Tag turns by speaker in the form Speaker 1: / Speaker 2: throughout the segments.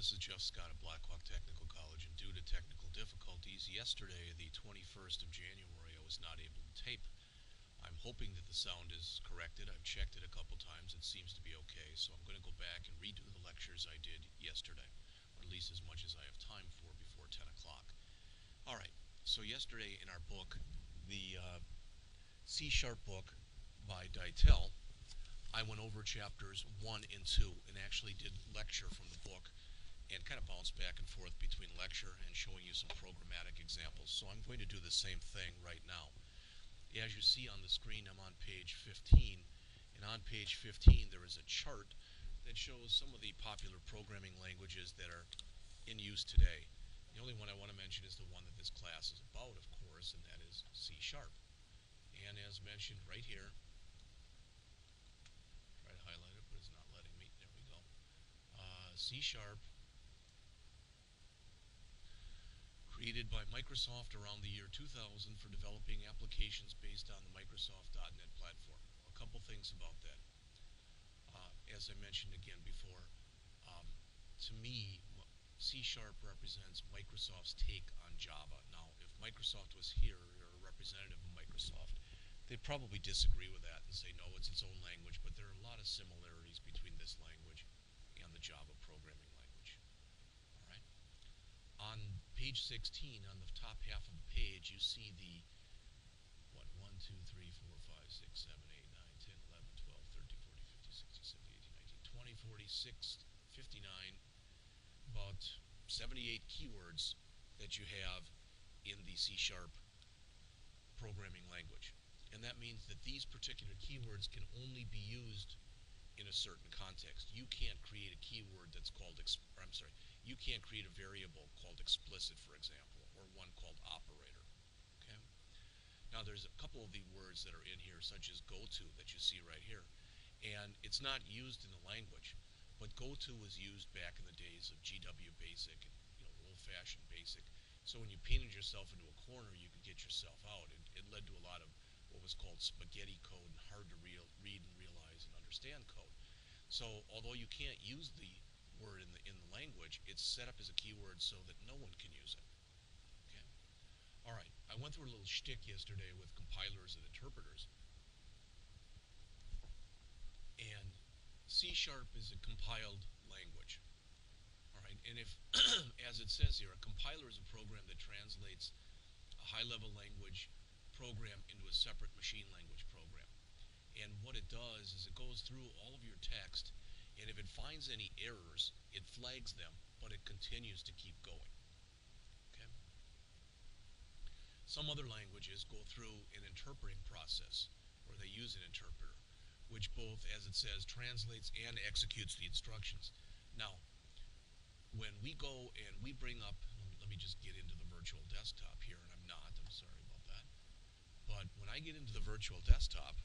Speaker 1: this is Jeff Scott at Blackhawk Technical College, and due to technical difficulties, yesterday, the 21st of January, I was not able to tape. I'm hoping that the sound is corrected. I've checked it a couple times. It seems to be okay, so I'm going to go back and redo the lectures I did yesterday, or at least as much as I have time for before 10 o'clock. All right, so yesterday in our book, the C-sharp book by Deitel, I went over chapters 1 and 2 and actually did lecture from the book and kind of bounced back and forth between lecture and showing you some programmatic examples. So I'm going to do the same thing right now. As you see on the screen, I'm on page 15, and on page 15 there is a chart that shows some of the popular programming languages that are in use today. The only one I want to mention is the one that this class is about, of course, and that is C#. And as mentioned right here, try to highlight it, but it's not letting me. There we go. C#, created by Microsoft around the year 2000 for developing applications based on the Microsoft .NET platform. A couple things about that. As I mentioned again before, to me, C# represents Microsoft's take on Java. Now, if Microsoft was here, or a representative of Microsoft, they'd probably disagree with that and say, no, it's its own language, but there are a lot of similarities between this language and the Java programming language. All right. On page 16, on the top half of the page, you see the, 1, 2, 3, 4, 5, 6, 7, 8, 9, 10, 11, 12, 13, 14, 15, 16, 17, 18, 19, 20, 46, 59, about 78 keywords that you have in the C# programming language. And that means that these particular keywords can only be used in a certain context. You can't create a keyword that's called, you can't create a variable called explicit, for example, or one called operator. Okay? Now there's a couple of the words that are in here, such as goto that you see right here. And it's not used in the language, but goto was used back in the days of GW Basic and old-fashioned Basic. So when you painted yourself into a corner, you could get yourself out. It led to a lot of what was called spaghetti code and hard to read and realize and understand code. So although you can't use the word in the language, it's set up as a keyword so that no one can use it. Okay. All right. I went through a little shtick yesterday with compilers and interpreters, and C# is a compiled language. All right. And if, as it says here, a compiler is a program that translates a high-level language program into a separate machine language program. And what it does is it goes through all of your text, and if it finds any errors, it flags them, but it continues to keep going. Okay? Some other languages go through an interpreting process, or they use an interpreter, which both, as it says, translates and executes the instructions. Now, when we go and we bring up, let me just get into the virtual desktop here, and I'm sorry about that. But when I get into the virtual desktop,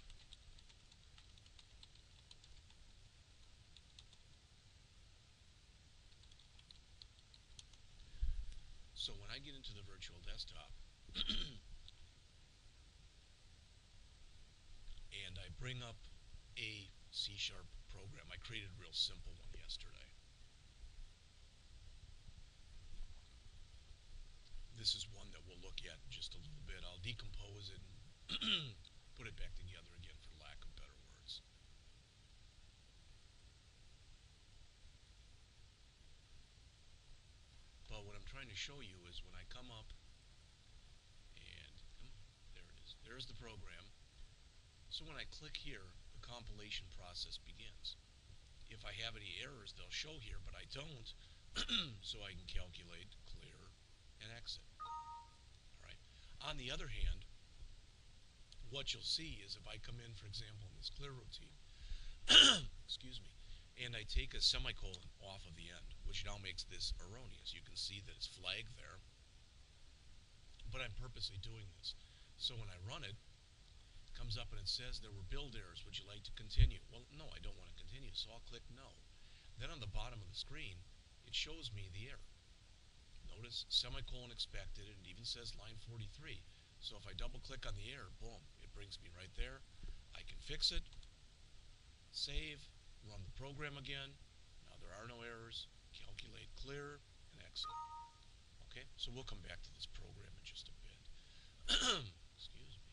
Speaker 1: so when I get into the virtual desktop and I bring up a C# program, I created a real simple one yesterday. This is one that we'll look at in just a little bit. I'll decompose it and put it back together again for lack of better words. But what I'm trying to show you is when I come up and there it is. There's the program. So when I click here, the compilation process begins. If I have any errors, they'll show here, but I don't, so I can calculate, clear, and exit. All right. On the other hand, what you'll see is if I come in, for example, in this clear routine, excuse me, and I take a semicolon off of the end, which now makes this erroneous. You can see that it's flagged there, but I'm purposely doing this. So when I run it, it comes up and it says there were build errors. Would you like to continue? Well, no, I don't want to continue, so I'll click no. Then on the bottom of the screen, it shows me the error. Notice semicolon expected, and it even says line 43. So if I double click on the error, boom, it brings me right there. I can fix it, save, run the program again. Now there are no errors, calculate, clear. clear and excellent. Okay, so we'll come back to this program in just a bit. Excuse me.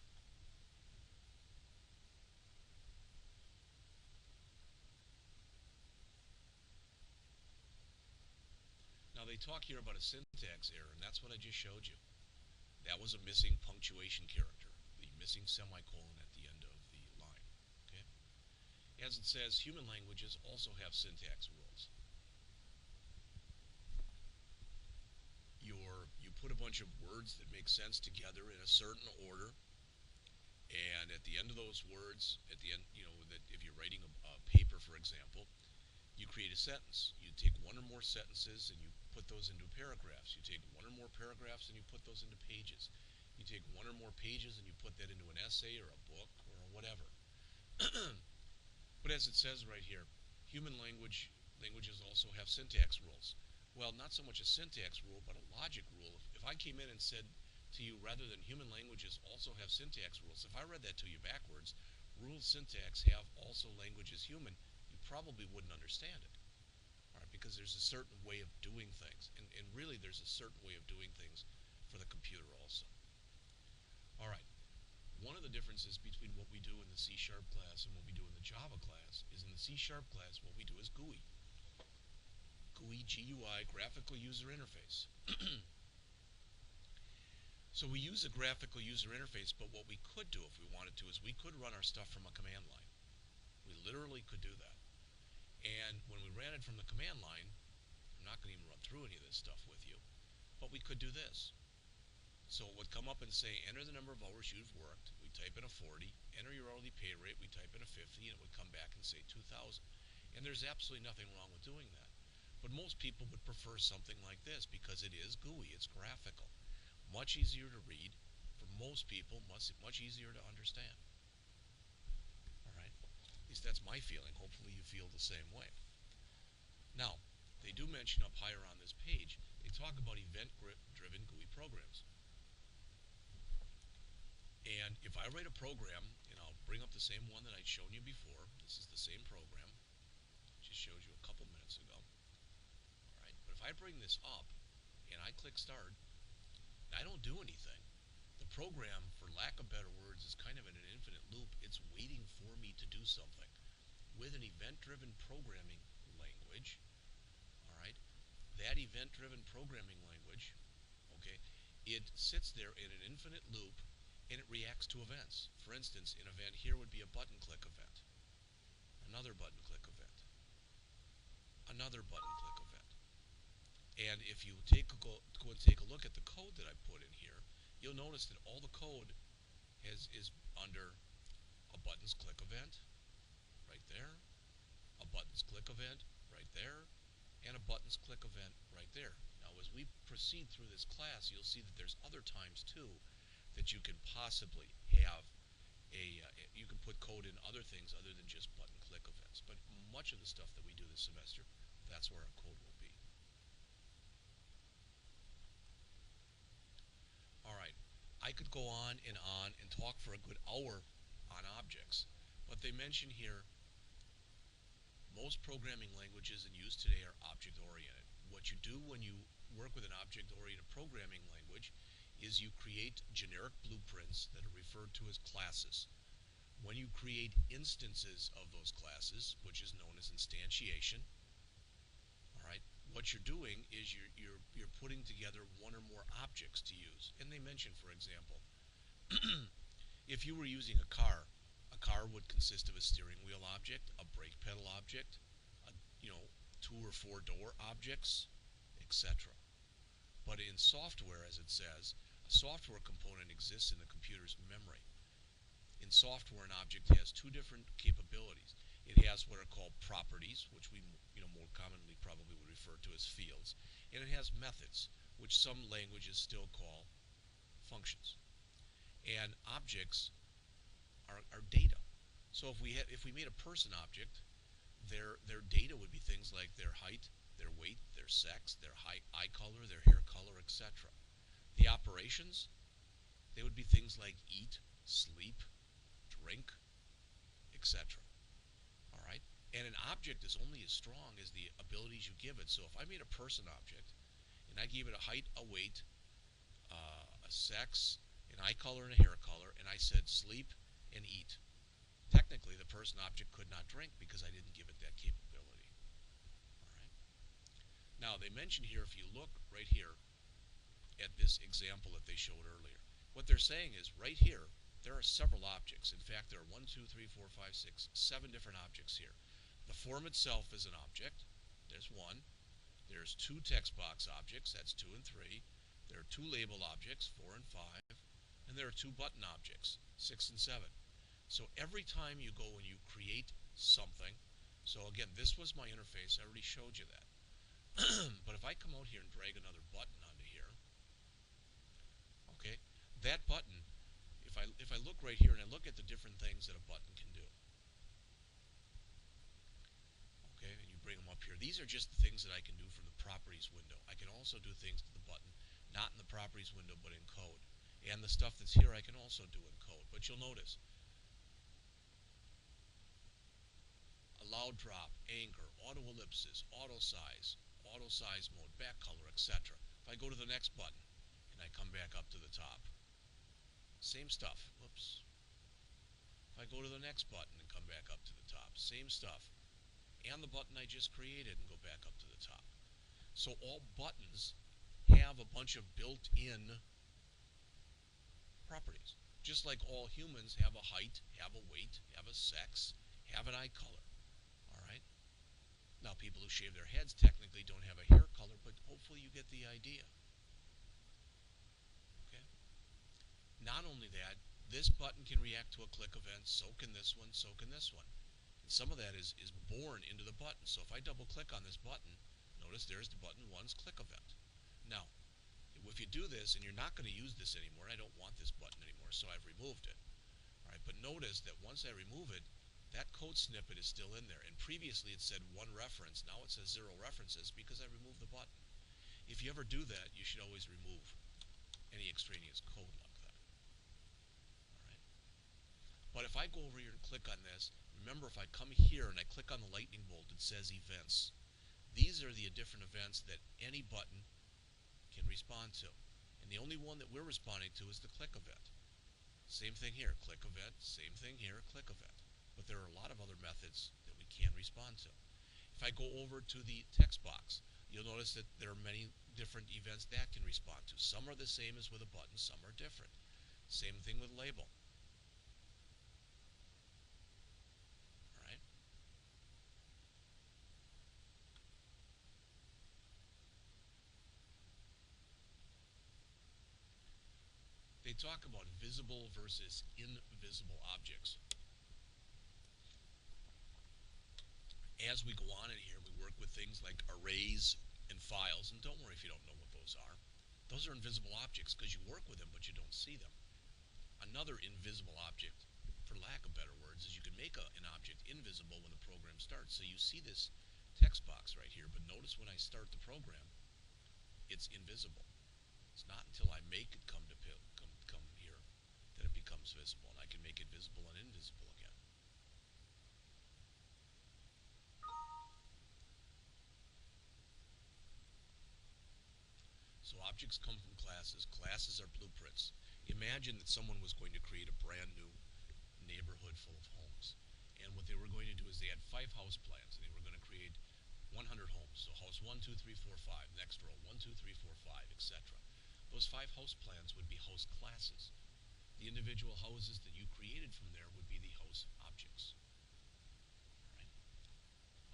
Speaker 1: Now they talk here about a syntax error, and that's what I just showed you. That was a missing punctuation character, the missing semicolon at the end of the line. Okay? As it says, human languages also have syntax rules. You put a bunch of words that make sense together in a certain order, and at the end of those words, at the end, that if you're writing a paper, for example, you create a sentence. You take one or more sentences and you put those into paragraphs. You take one or more paragraphs and you put those into pages. You take one or more pages and you put that into an essay or a book or whatever. But as it says right here, human languages also have syntax rules. Well, not so much a syntax rule, but a logic rule. If I came in and said to you, rather than human languages also have syntax rules, if I read that to you backwards, rule syntax have also language is human, you probably wouldn't understand it. All right, because there's a certain way of doing things, and really there's a certain way of doing things for the computer also. All right, one of the differences between what we do in the C# class and what we do in the Java class is in the C# class what we do is GUI. GUI, GUI, Graphical User Interface. So we use a graphical user interface, but what we could do if we wanted to is we could run our stuff from a command line. We literally could do that. And when we ran it from the command line, I'm not going to even run through any of this stuff with you, but we could do this. So it would come up and say, enter the number of hours you've worked. We type in a 40. Enter your hourly pay rate. We type in a 50, and it would come back and say 2,000. And there's absolutely nothing wrong with doing that. But most people would prefer something like this because it is GUI. It's graphical. Much easier to read. For most people, much easier to understand. All right? At least that's my feeling. Hopefully you feel the same way. Now, they do mention up higher on this page, they talk about event-driven GUI programs. And if I write a program, and I'll bring up the same one that I'd shown you before. This is the same program. Just showed you a couple minutes ago. All right, but if I bring this up and I click start, I don't do anything. The program, for lack of better words, is kind of in an infinite loop. It's waiting for me to do something. With an event-driven programming language, all right, that event-driven programming language, okay, it sits there in an infinite loop and it reacts to events. For instance, an event here would be a button click event, another button click event, another button click event. And if you go and take a look at the code that I put in here, you'll notice that all the code is under a buttons click event right there, a buttons click event right there, and a buttons click event right there. Now as we proceed through this class, you'll see that there's other times too that you can possibly have you can put code in other things other than just button click events. But much of the stuff that we do this semester, that's where our code will be. All right, I could go on and talk for a good hour on objects, but they mention here most programming languages in use today are object-oriented. What you do when you work with an object-oriented programming language is you create generic blueprints that are referred to as classes. When you create instances of those classes, which is known as instantiation, all right, what you're doing is you're putting together one or more objects to use. And they mention, for example, if you were using a car would consist of a steering wheel object, a brake pedal object, a, 2 or 4 door objects, etc. But in software, as it says, a software component exists in the computer's memory. In software, an object has 2 different capabilities. It has what are called properties, which we more commonly probably would refer to as fields, and it has methods, which some languages still call functions. And objects are data. So if we made a person object, their data would be things like their height, their weight, their sex, their eye color, their hair color, etc. The operations, they would be things like eat, sleep, drink, etc. All right? And an object is only as strong as the abilities you give it. So if I made a person object and I gave it a height, a weight, a sex, an eye color, and a hair color, and I said sleep and eat, technically the person object could not drink because I didn't give it that capability. All right. Now they mention here, if you look right here at this example that they showed earlier, what they're saying is right here there are several objects. In fact, there are 1, 2, 3, 4, 5, 6, 7 different objects here. The form itself is an object. There's one. There's 2 text box objects. That's 2 and 3. There are 2 label objects, 4 and 5. And there are 2 button objects, 6 and 7. So every time you go and you create something, so again, this was my interface. I already showed you that. But if I come out here and drag another button onto here, okay, that button, if I look right here and I look at the different things that a button can do, okay, and you bring them up here, these are just the things that I can do from the properties window. I can also do things to the button, not in the properties window, but in code. And the stuff that's here I can also do in code. But you'll notice, allow drop, anchor, auto ellipsis, auto size mode, back color, etc. If I go to the next button and I come back up to the top, same stuff. Whoops. If I go to the next button and come back up to the top, same stuff. And the button I just created and go back up to the top. So all buttons have a bunch of built-in properties. Just like all humans have a height, have a weight, have a sex, have an eye color. Alright? Now people who shave their heads technically don't have a hair color, but hopefully you get the idea. Okay? Not only that, this button can react to a click event, so can this one, so can this one. And some of that is born into the button. So if I double click on this button, notice there's the button 1's click event. Now, if you do this and you're not going to use this anymore, I don't want this button anymore, so I've removed it. All right, but notice that once I remove it, that code snippet is still in there. And previously it said 1 reference. Now it says 0 references because I removed the button. If you ever do that, you should always remove any extraneous code like that. All right. But if I go over here and click on this, remember if I come here and I click on the lightning bolt, it says events. These are the different events that any button can respond to. And the only one that we're responding to is the click event. Same thing here, click event, same thing here, click event. But there are a lot of other methods that we can respond to. If I go over to the text box, you'll notice that there are many different events that can respond to. Some are the same as with a button, some are different. Same thing with label. All right. They talk about visible versus invisible objects. As we go on in here, we work with things like arrays and files, and don't worry if you don't know what those are. Those are invisible objects because you work with them but you don't see them. Another invisible object, for lack of better words, is you can make an object invisible when the program starts. So you see this text box right here, but notice when I start the program, it's invisible. It's not until I make it come here that it becomes visible, and I can make it visible and invisible again. So objects come from classes. Classes are blueprints. Imagine that someone was going to create a brand new neighborhood full of homes. And what they were going to do is they had 5 house plans, and they were going to create 100 homes. So house 1, 2, 3, 4, 5. Next row, 1, 2, 3, 4, 5, etc. Those 5 house plans would be house classes. The individual houses that you created from there would be the house objects. All right?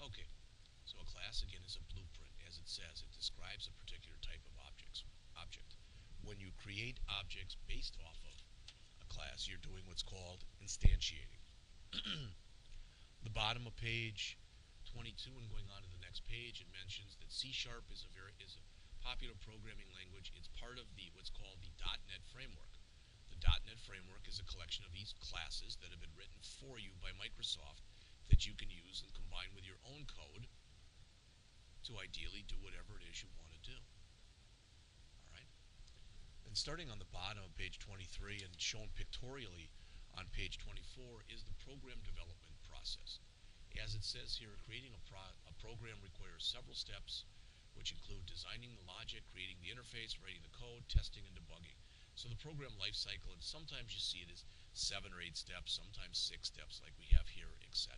Speaker 1: Okay, so a class, again, is a blueprint. As it says, it describes a particular type of object. When you create objects based off of a class, you're doing what's called instantiating. The bottom of page 22 and going on to the next page, it mentions that C# is a popular programming language. It's part of what's called the .NET framework. The .NET framework is a collection of these classes that have been written for you by Microsoft that you can use and combine with your own code to ideally do whatever it is you want to do. All right? And starting on the bottom of page 23 and shown pictorially on page 24 is the program development process. As it says here, creating a program requires several steps, which include designing the logic, creating the interface, writing the code, testing, and debugging. So the program lifecycle, and sometimes you see it as 7 or 8 steps, sometimes 6 steps, like we have here, etc.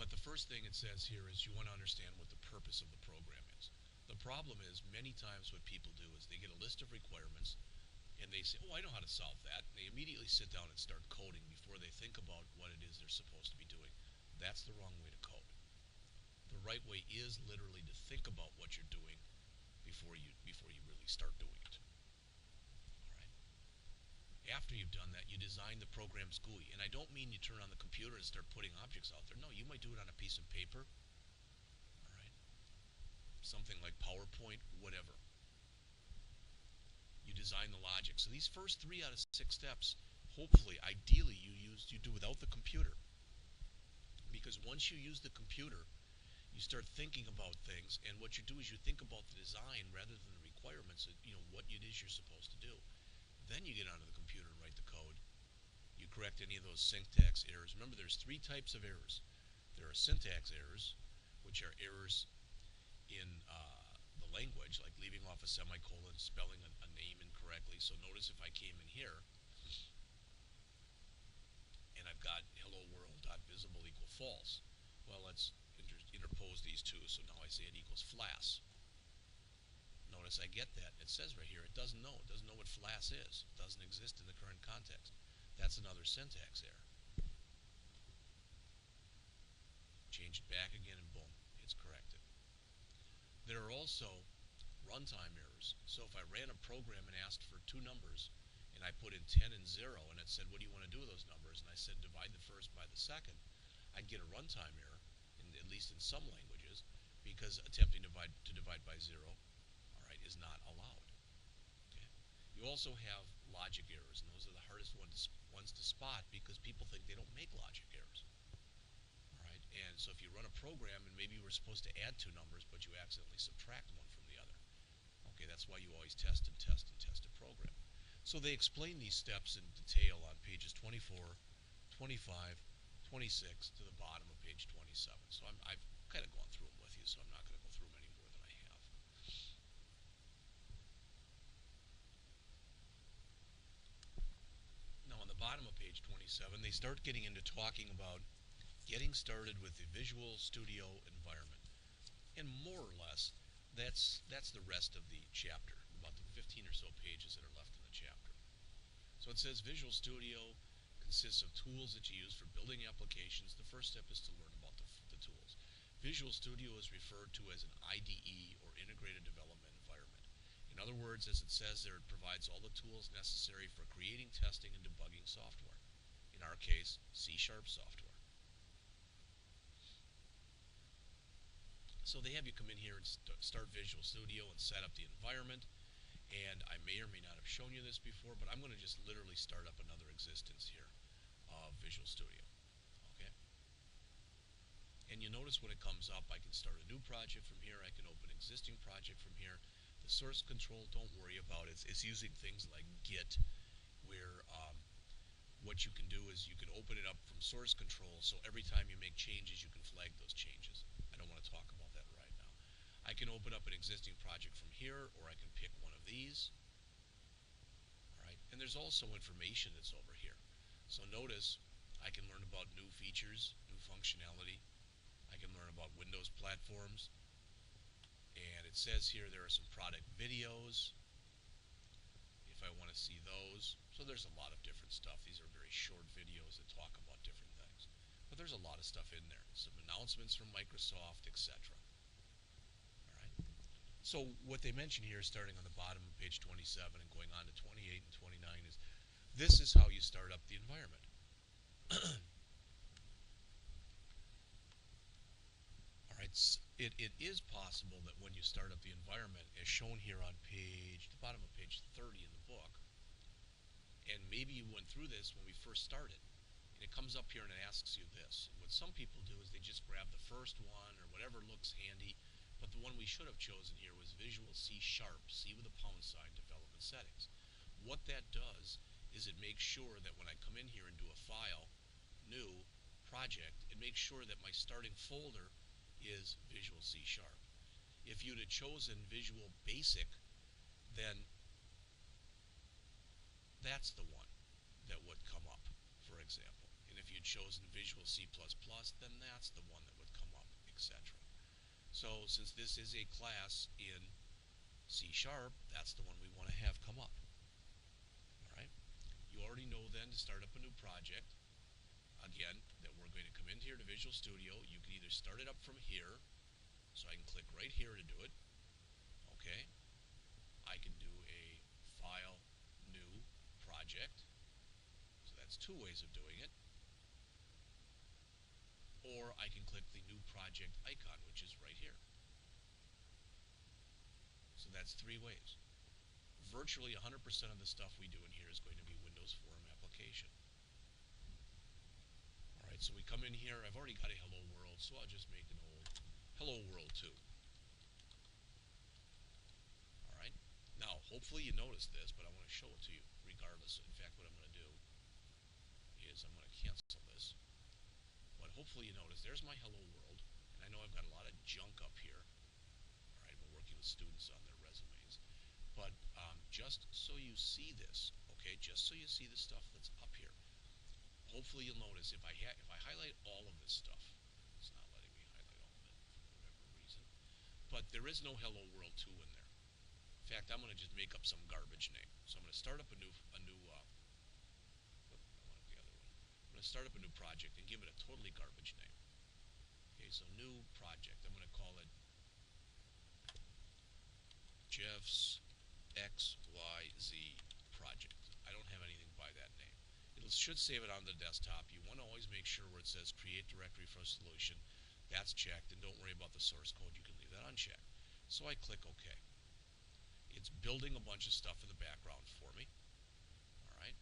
Speaker 1: But the first thing it says here is you want to understand what the purpose of the program is. The problem is, many times what people do is they get a list of requirements and they say, oh, I know how to solve that. And they immediately sit down and start coding before they think about what it is they're supposed to be doing. That's the wrong way to code. The right way is literally to think about what you're doing before you really start doing it. All right. After you've done that, you design the program's GUI. And I don't mean you turn on the computer and start putting objects out there. No, you might do it on a piece of paper. All right. Something like PowerPoint, whatever. You design the logic. So these first 3 out of 6 steps, hopefully, ideally, you do without the computer. Because once you use the computer, you start thinking about things, and what you do is you think about the design rather than the requirements of what it is you're supposed to do. Then you get onto the computer and write the code. You correct any of those syntax errors. Remember, there's 3 types of errors. There are syntax errors, which are errors in the language, like leaving off a semicolon, spelling a name incorrectly. So notice if I came in here and I've got hello world.visible equal false. Well, let's interpose these two. So now I say it equals flas. Notice I get that. It says right here, it doesn't know. It doesn't know what flas is. It doesn't exist in the current context. That's another syntax error. Change it back again and boom, it's corrected. There are also runtime errors. So if I ran a program and asked for 2 numbers, and I put in 10 and 0, and it said, what do you want to do with those numbers? And I said, divide the first by the second, I'd get a runtime error, at least in some languages, because attempting to divide by 0, all right, is not allowed. Okay? You also have logic errors, and those are the hardest ones to spot because people think they don't make logic errors. All right? And so if you run a program and maybe you were supposed to add 2 numbers, but you accidentally subtract one from the other. Okay, that's why you always test and test and test a program. So they explain these steps in detail on pages 24, 25, 26 to the bottom of page 27. So I've kind of gone through them with you, so I'm not going to go through them any more than I have. Now on the bottom of page 27, they start getting into talking about getting started with the Visual Studio environment. And more or less, that's the rest of the chapter, about the 15 or so pages that are left in the chapter. So it says Visual Studio consists of tools that you use for building applications. The first step is to learn about the tools. Visual Studio is referred to as an IDE, or Integrated Development Environment. In other words, as it says there, it provides all the tools necessary for creating, testing, and debugging software. In our case, C# software. So they have you come in here and start Visual Studio and set up the environment. And I may or may not have shown you this before, but I'm going to just literally start up another existence here of Visual Studio. Okay? And you notice when it comes up, I can start a new project from here. I can open an existing project from here. The source control, don't worry about it. It's using things like Git, where what you can do is you can open it up from source control, so every time you make changes, you can flag those changes. I don't want to talk about that right now. I can open up an existing project from here, or I can pick one of these. All right, and there's also information that's over here. So notice I can learn about new features, new functionality. I can learn about Windows platforms. And it says here there are some product videos, if I want to see those. So there's a lot of different stuff. These are very short videos that talk about different things. But there's a lot of stuff in there. Some announcements from Microsoft, etc. All right. So what they mention here, starting on the bottom of page 27 and going on to 28 and 29, is this is how you start up the environment. All right. It is possible that when you start up the environment, as shown here on the bottom of page 30 in the book, and maybe you went through this when we first started, and it comes up here and it asks you this. And what some people do is they just grab the first one or whatever looks handy, but the one we should have chosen here was Visual C#, C with a pound sign, development settings. What that does is it makes sure that when I come in here and do a file, new project and make sure that my starting folder is Visual C Sharp. If you'd have chosen Visual Basic, then that's the one that would come up, for example. And if you'd chosen Visual C++, then that's the one that would come up, etc. So since this is a class in C Sharp, that's the one we want to have come up. All right. You already know then to start up a new project, again, that we're going to come in here to Visual Studio. You can either start it up from here, so I can click right here to do it. Okay. I can do a File, New, Project. So that's two ways of doing it. Or I can click the New Project icon, which is right here. So that's three ways. Virtually 100% of the stuff we do in here is going to be Windows Form application. Alright, so we come in here. I've already got a Hello World, so I'll just make an old Hello World 2. Alright, now hopefully you noticed this, but I want to show it to you regardless. In fact, what I'm going to do is I'm going to cancel this. But hopefully you notice there's my Hello World, and I know I've got a lot of junk up here. Alright, we're working with students on their resumes. But just so you see this, okay, just so you see the stuff that's up here, hopefully you'll notice if I highlight all of this stuff, it's not letting me highlight all of it for whatever reason, but there is no Hello World 2 in there. In fact, I'm going to just make up some garbage name. So I'm going to start up a new I wanted the other one. I'm going to start up a new project and give it a totally garbage name. Okay, so new project. I'm going to call it Jeff's XYZ project. I don't have anything by that name. It should save it on the desktop. You want to always make sure where it says create directory for solution, that's checked, and don't worry about the source code. You can leave that unchecked. So I click OK. It's building a bunch of stuff in the background for me. Alright.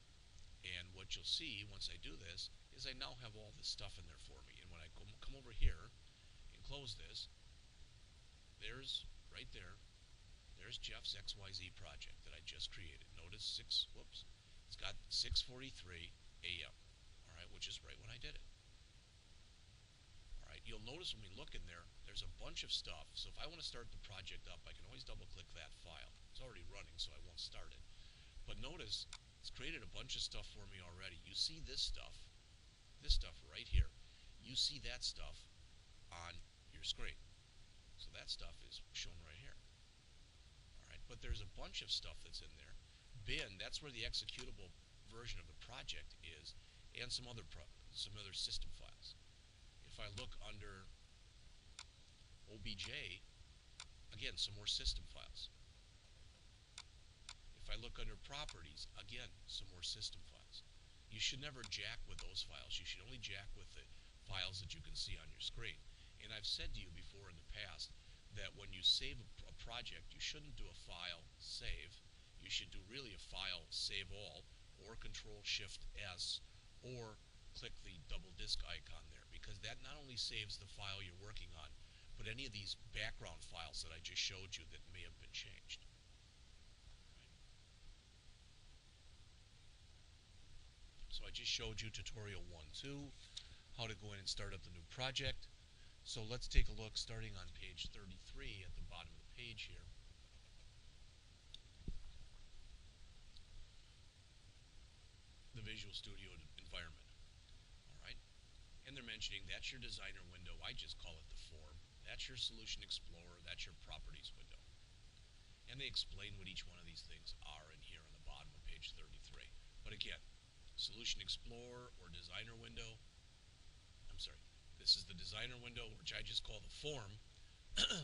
Speaker 1: And what you'll see once I do this is I now have all this stuff in there for me. And when I come over here and close this, there's right there, there's Jeff's XYZ project that I just created. Notice it's got 6:43 a.m. Alright, which is right when I did it. Alright, you'll notice when we look in there, there's a bunch of stuff. So if I want to start the project up, I can always double click that file. It's already running, so I won't start it. But notice, it's created a bunch of stuff for me already. You see this stuff right here. You see that stuff on your screen. So that stuff is shown right here. But there's a bunch of stuff that's in there. Bin, that's where the executable version of the project is, and some other system files. If I look under OBJ, again, some more system files. If I look under properties, again, some more system files. You should never jack with those files. You should only jack with the files that you can see on your screen. And I've said to you before in the past that when you save a project, you shouldn't do a file save. You should do really a file save all, or Control-Shift-S, or click the double disk icon there, because that not only saves the file you're working on, but any of these background files that I just showed you that may have been changed. So I just showed you tutorial 1.2, how to go in and start up the new project. So let's take a look starting on page 33 at the bottom of the page here. The Visual Studio environment. Alright? And they're mentioning that's your designer window. I just call it the form. That's your Solution Explorer. That's your properties window. And they explain what each one of these things are in here on the bottom of page 33. But again, Solution Explorer or designer window, this is the designer window, which I just call the form.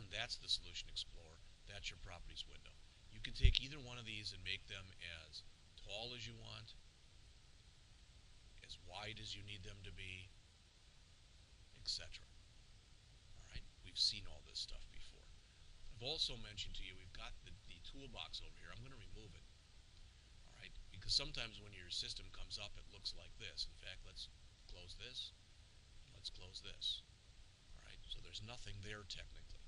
Speaker 1: That's the Solution Explorer. That's your properties window. You can take either one of these and make them as tall as you want, as wide as you need them to be, etc. Alright, we've seen all this stuff before. I've also mentioned to you we've got the toolbox over here. I'm going to remove it. Alright, because sometimes when your system comes up it looks like this. In fact, let's close this. Let's close this. Alright, so there's nothing there technically.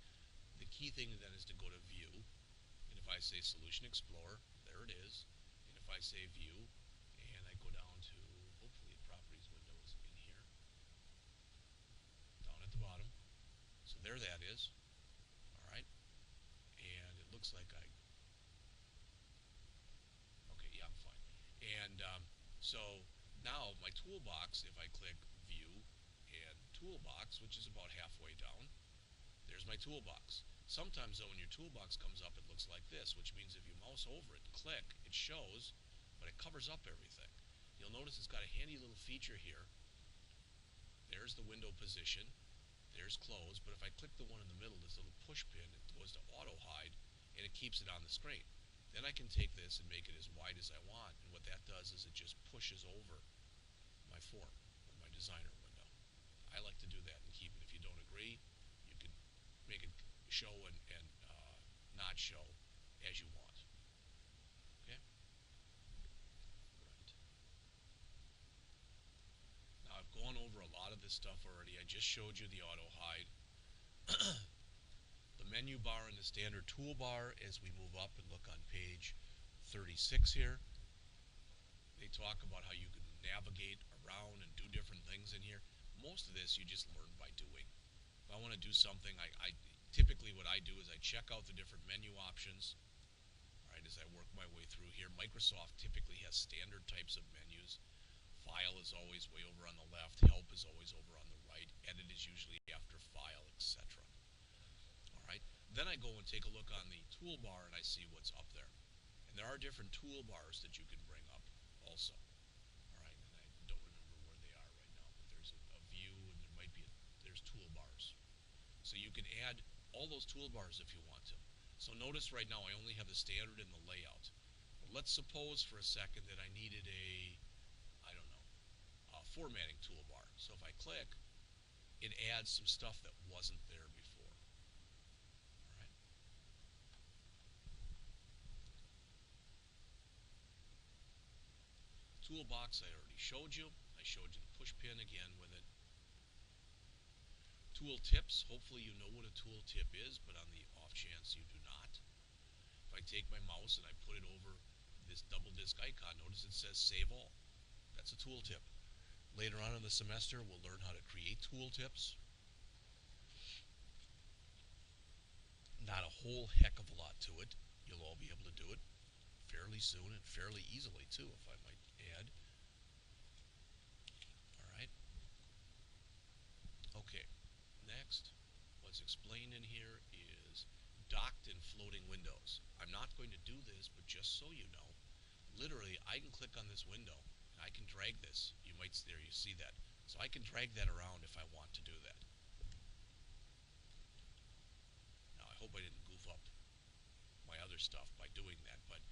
Speaker 1: The key thing then is to go to View, and if I say Solution Explorer, there it is. And if I say View, and I go down to, hopefully the Properties window is in here. There that is. All right. And it looks like okay, yeah, I'm fine. And so now my toolbox, if I click View and Toolbox, which is about halfway down, there's my toolbox. Sometimes though when your toolbox comes up it looks like this, which means if you mouse over it, click, it shows, but it covers up everything. You'll notice it's got a handy little feature here. There's the window position, there's close, but if I click the one in the middle, this little push pin, it goes to auto hide and it keeps it on the screen. Then I can take this and make it as wide as I want, and what that does is it just pushes over my form or my designer window. I like to do that and keep it. If you don't agree, you can make it show and not show as you want. Okay? Right. Now I've gone over a lot of this stuff already. I just showed you the auto hide. The menu bar and the standard toolbar as we move up and look on page 36 here. They talk about how you can navigate around and do different things in here. Most of this you just learn by doing. If I want to do something, I typically what I do is I check out the different menu options. All right, as I work my way through here, Microsoft typically has standard types of menus. File is always way over on the left. Help is always over on the right. Edit is usually after File, etc. All right. Then I go and take a look on the toolbar and I see what's up there. And there are different toolbars that you can bring up also. All right. And I don't remember where they are right now, but there's a view and there might be there's toolbars. So you can add all those toolbars if you want to. So notice right now I only have the standard and the layout. But let's suppose for a second that I needed I don't know, a formatting toolbar. So if I click, it adds some stuff that wasn't there before. All right. Toolbox I already showed you. I showed you the push pin again with it. Tooltips, hopefully you know what a tooltip is, but on the off chance you do not. If I take my mouse and I put it over this double disk icon, notice it says Save All. That's a tooltip. Later on in the semester, we'll learn how to create tooltips. Not a whole heck of a lot to it. You'll all be able to do it fairly soon and fairly easily too, if I might add. All right. Okay. Next, what's explained in here is docked and floating windows. I'm not going to do this, but just so you know, literally I can click on this window and I can drag this. You might there you see that. So I can drag that around if I want to do that. Now I hope I didn't goof up my other stuff by doing that, but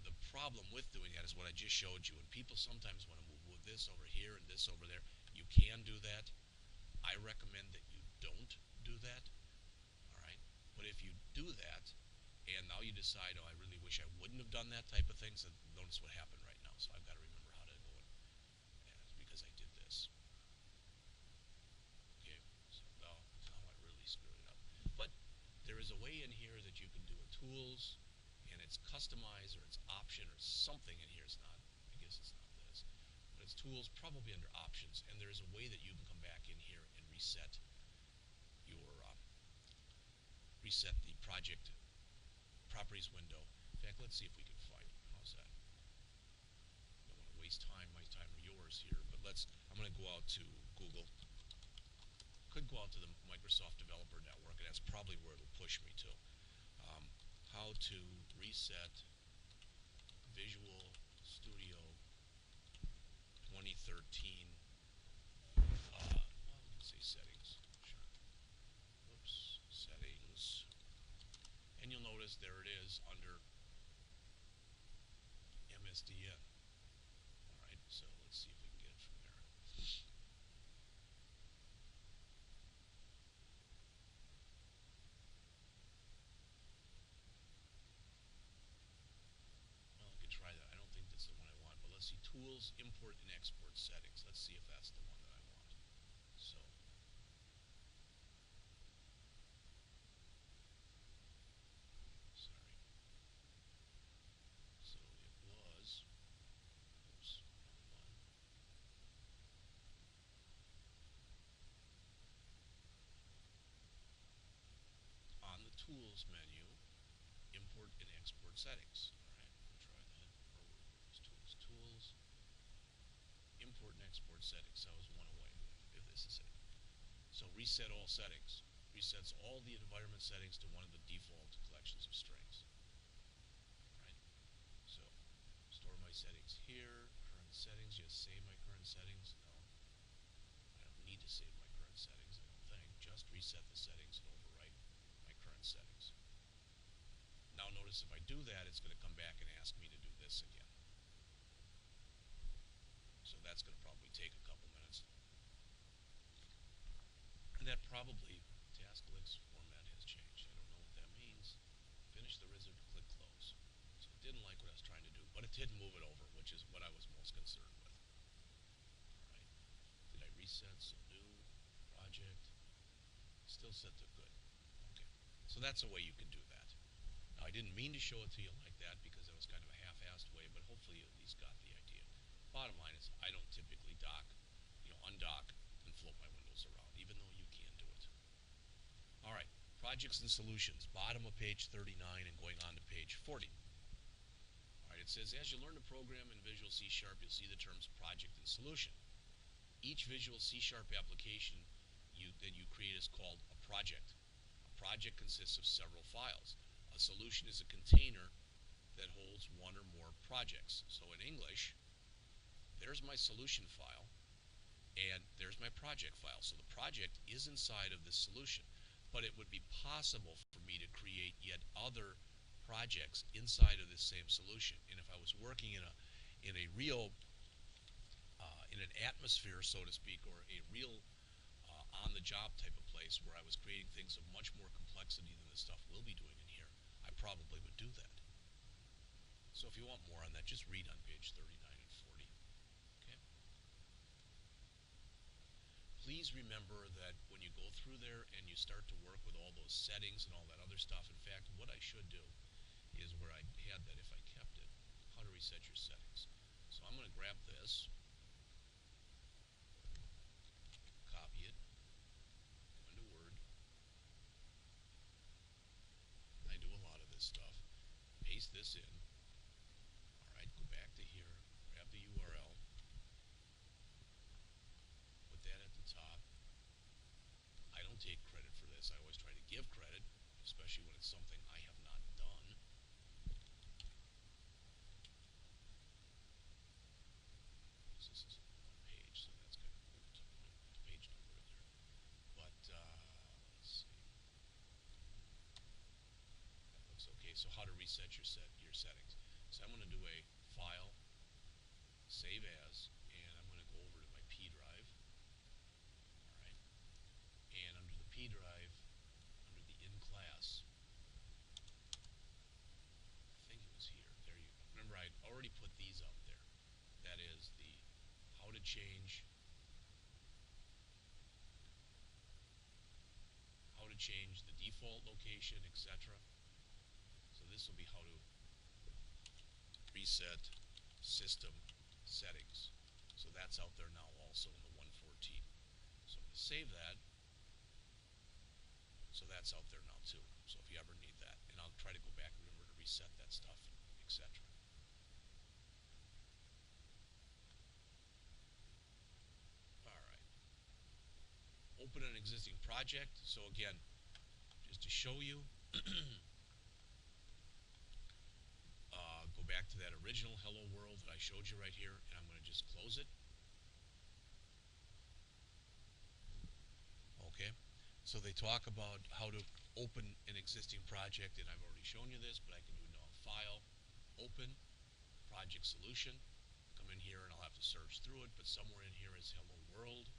Speaker 1: the problem with doing that is what I just showed you. And people sometimes want to move this over here and this over there. You can do that. I recommend that you don't do that. All right. But if you do that, and now you decide, oh, I really wish I wouldn't have done that type of thing, so notice what happened right now. So I've got to remember how to go and it's because I did this. Okay. So now I really screwed it up. But there is a way in here that you can do a tools, and it's customized or it's option or something in here. It's not. I guess it's not this, but it's tools, probably under options. And there is a way that you can come back in here and reset your reset the project properties window. In fact, let's see if we can find it. How's that? I don't want to waste time, my time or yours here, but I'm going to go out to Google. Could go out to the Microsoft Developer Network, and that's probably where it'll push me to. How to reset Visual Studio 2013. Let's say settings. Sure. Whoops. Settings. And you'll notice there it is under MSDN. Alright, so let's see if we can get it from there. Well, I could try that. I don't think that's the one I want, but let's see. Tools, import and export settings. Let's see if that's the one that I want. So, sorry. So it was, oops, wrong one. Tools menu, import and export settings. Alright, we'll try that. Tools, import and export settings. That was one away, if this is it. So reset all settings. Resets all the environment settings to one of the default collections of strings. Right? So store my settings here, current settings, just save my current settings. No, I don't need to save my current settings, I don't think. Just reset the settings and overwrite my current settings. Now notice if I do that, it's going to come back and ask me to do this again. So that's going to probably take a couple minutes. And that probably, task list format has changed. I don't know what that means. Finish the wizard, click close. So it didn't like what I was trying to do, but it did move it over, which is what I was most concerned with. Alright. Did I reset? So new, project, still set to good. Okay. So that's a way you can do that. Now I didn't mean to show it to you like that because it was kind of a half-assed way, but hopefully you at least got the idea. Bottom line is I don't typically undock and float my windows around, even though you can do it. Alright, projects and solutions, bottom of page 39 and going on to page 40. Alright, it says, as you learn to program in Visual C#, you'll see the terms project and solution. Each Visual C# application that you create is called a project. A project consists of several files. A solution is a container that holds one or more projects. So in English, there's my solution file, and there's my project file. So the project is inside of this solution, but it would be possible for me to create yet other projects inside of this same solution. And if I was working in a real in an atmosphere, so to speak, or a real on-the-job type of place where I was creating things of much more complexity than the stuff we'll be doing in here, I probably would do that. So if you want more on that, just read on page 39 and 40. Okay. Please remember that when you go through there and you start to work with all those settings and all that other stuff, in fact, what I should do is where I had that, if I kept it, how to reset your settings. So I'm going to grab this, copy it, go into Word. I do a lot of this stuff. Paste this in. Alright, go back to here, grab the URL, put that at the top. I don't take credit for this. I always try to give credit, especially when it's something I have not done. This is one page, so that's kind of weird to put the page number in there. But let's see. That looks okay. So how to reset your settings. So I'm going to do a file, save as, and I'm going to go over to my P drive. Alright. And under the P drive, under the in class, I think it was here. There you go. Remember, I'd already put these up there. That is the how to change the default location, etc. So this will be how to reset system settings. So that's out there now also in the 114. So I'm going to save that. So that's out there now too. So if you ever need that, and I'll try to go back and remember to reset that stuff, etc. Alright. Open an existing project. So again, just to show you, go back to that original Hello World that I showed you right here, and I'm going to just close it. Okay, so they talk about how to open an existing project, and I've already shown you this, but I can do now File, Open, Project Solution. Come in here and I'll have to search through it, but somewhere in here is Hello World.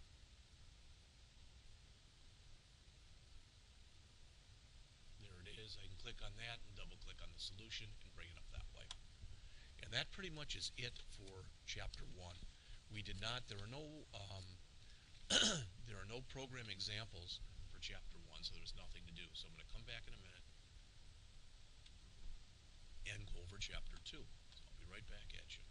Speaker 1: There it is. I can click on that and double click on the solution and bring it up that way. And that pretty much is it for chapter 1. We did not, there are no there are no program examples for chapter 1, so there's nothing to do. So I'm going to come back in a minute and go over chapter 2. So I'll be right back at you.